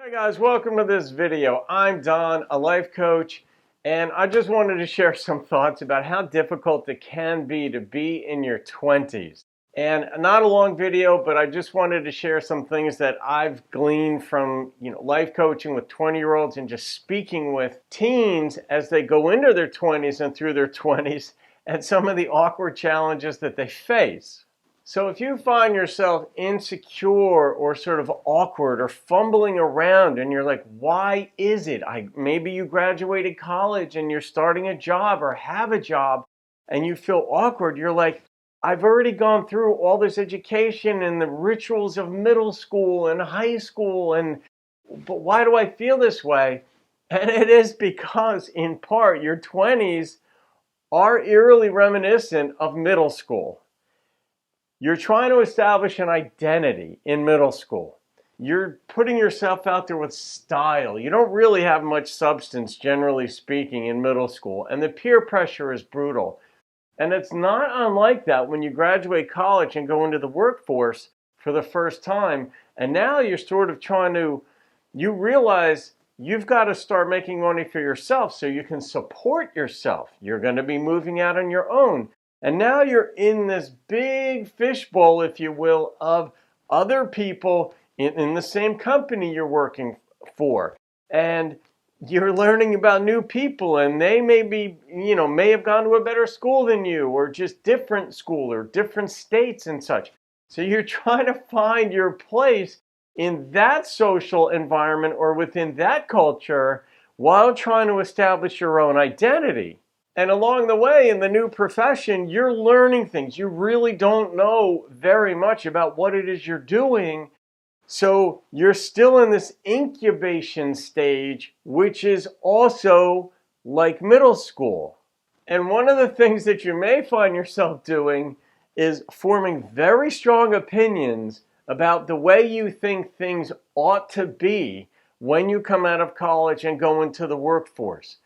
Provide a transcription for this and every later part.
Hi guys, welcome to this video. I'm Don, a life coach, and I just wanted to share some thoughts about how difficult it can be to be in your 20s. And not a long video, but I just wanted to share some things that I've gleaned from, life coaching with 20-year-olds and just speaking with teens as they go into their 20s and through their 20s and some of the awkward challenges that they face. So if you find yourself insecure or sort of awkward or fumbling around and you're like, why is it? Maybe you graduated college and you're starting a job or have a job and you feel awkward. You're like, I've already gone through all this education and the rituals of middle school and high school, but why do I feel this way? And it is because, in part, your 20s are eerily reminiscent of middle school. You're trying to establish an identity in middle school. You're putting yourself out there with style. You don't really have much substance, generally speaking, in middle school. And the peer pressure is brutal. And it's not unlike that when you graduate college and go into the workforce for the first time. And now you're sort of you realize you've got to start making money for yourself so you can support yourself. You're going to be moving out on your own. And now you're in this big fishbowl, if you will, of other people in the same company you're working for. And you're learning about new people, and they may have gone to a better school than you, or just different school or different states and such. So you're trying to find your place in that social environment or within that culture while trying to establish your own identity. And along the way, in the new profession, you're learning things. You really don't know very much about what it is you're doing. So you're still in this incubation stage, which is also like middle school. And one of the things that you may find yourself doing is forming very strong opinions about the way you think things ought to be when you come out of college and go into the workforce.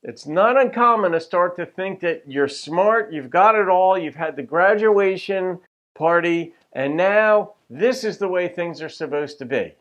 It's not uncommon to start to think that you're smart, you've got it all, you've had the graduation party, and now this is the way things are supposed to be.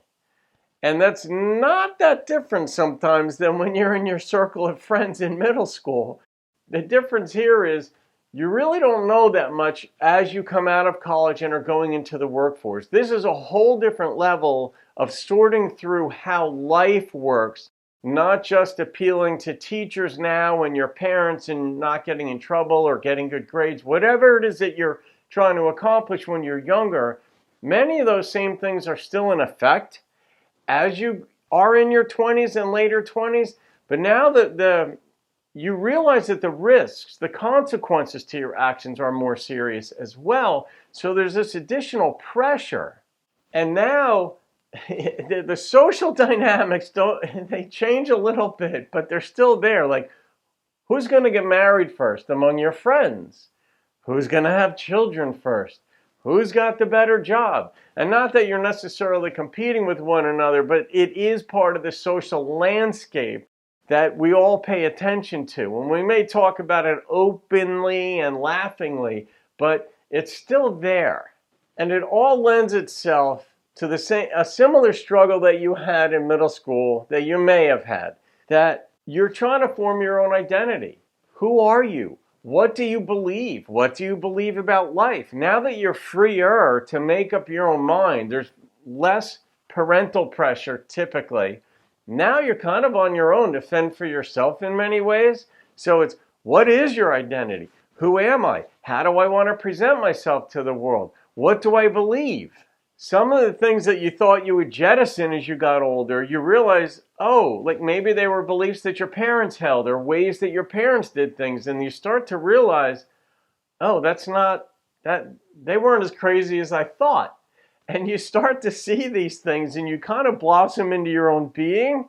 And that's not that different sometimes than when you're in your circle of friends in middle school. The difference here is you really don't know that much as you come out of college and are going into the workforce. This is a whole different level of sorting through how life works. Not just appealing to teachers now and your parents and not getting in trouble or getting good grades, whatever it is that you're trying to accomplish when you're younger, many of those same things are still in effect as you are in your 20s and later 20s. But now that you realize that the risks, the consequences to your actions are more serious as well. So there's this additional pressure. And now the social dynamics they change a little bit, but they're still there. Like, who's going to get married first among your friends? Who's going to have children first? Who's got the better job? And not that you're necessarily competing with one another, but it is part of the social landscape that we all pay attention to. And we may talk about it openly and laughingly, but it's still there. And it all lends itself to a similar struggle that you had in middle school, that you may have had, that you're trying to form your own identity. Who are you? What do you believe? What do you believe about life? Now that you're freer to make up your own mind, there's less parental pressure typically. Now you're kind of on your own to fend for yourself in many ways. So it's, what is your identity? Who am I? How do I want to present myself to the world? What do I believe? Some of the things that you thought you would jettison as you got older, you realize, like maybe they were beliefs that your parents held or ways that your parents did things. And you start to realize, they weren't as crazy as I thought. And you start to see these things and you kind of blossom into your own being,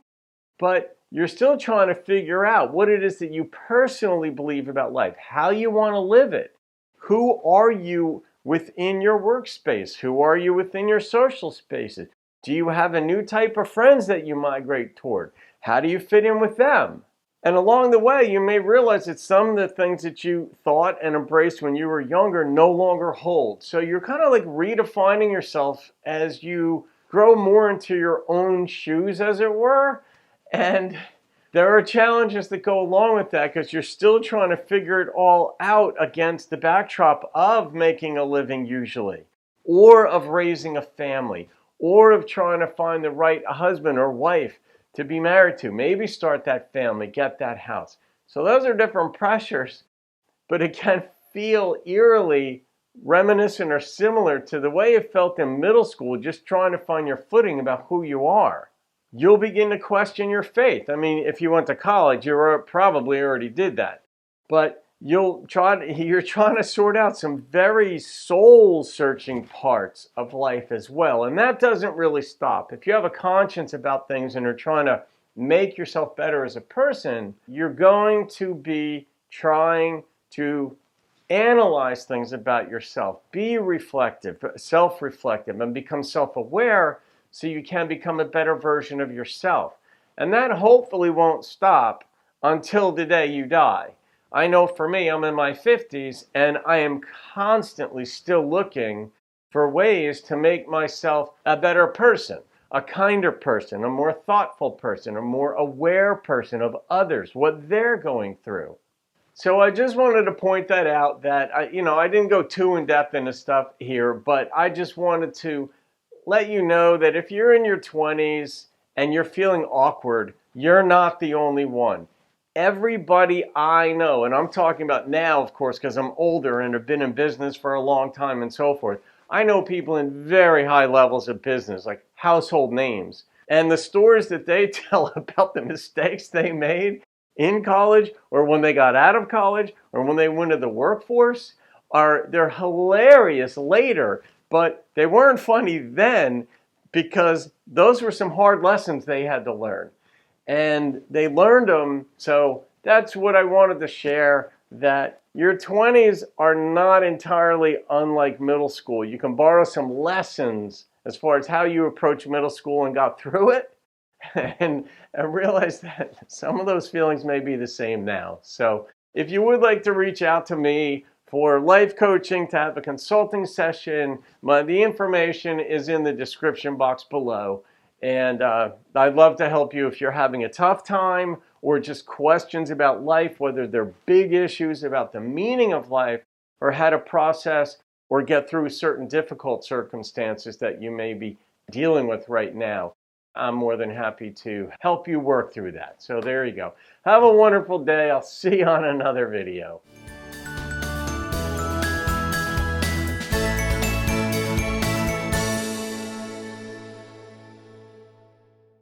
but you're still trying to figure out what it is that you personally believe about life, how you want to live it. Who are you within your workspace? Who are you within your social spaces? Do you have a new type of friends that you migrate toward? How do you fit in with them? And along the way, you may realize that some of the things that you thought and embraced when you were younger no longer hold. So you're kind of like redefining yourself as you grow more into your own shoes, as it were. And there are challenges that go along with that because you're still trying to figure it all out against the backdrop of making a living usually, or of raising a family, or of trying to find the right husband or wife to be married to, maybe start that family, get that house. So those are different pressures, but it can feel eerily reminiscent or similar to the way it felt in middle school, just trying to find your footing about who you are. You'll begin to question your faith. I mean, if you went to college, you probably already did that. But you're trying to sort out some very soul-searching parts of life as well. And that doesn't really stop. If you have a conscience about things and are trying to make yourself better as a person, you're going to be trying to analyze things about yourself. Be reflective, self-reflective, and become self-aware so you can become a better version of yourself. And that hopefully won't stop until the day you die. I know for me, I'm in my 50s, and I am constantly still looking for ways to make myself a better person, a kinder person, a more thoughtful person, a more aware person of others, what they're going through. So I just wanted to point that out, that I didn't go too in depth into stuff here, but I just wanted to let you know that if you're in your 20s and you're feeling awkward, you're not the only one. Everybody I know, and I'm talking about now, of course, because I'm older and have been in business for a long time and so forth. I know people in very high levels of business, like household names. And the stories that they tell about the mistakes they made in college or when they got out of college or when they went to the workforce they're hilarious later. But they weren't funny then because those were some hard lessons they had to learn. And they learned them. So that's what I wanted to share, that your 20s are not entirely unlike middle school. You can borrow some lessons as far as how you approach middle school and got through it. And realize that some of those feelings may be the same now. So if you would like to reach out to me for life coaching, to have a consulting session, the information is in the description box below. And I'd love to help you if you're having a tough time or just questions about life, whether they're big issues about the meaning of life or how to process or get through certain difficult circumstances that you may be dealing with right now. I'm more than happy to help you work through that. So there you go. Have a wonderful day. I'll see you on another video.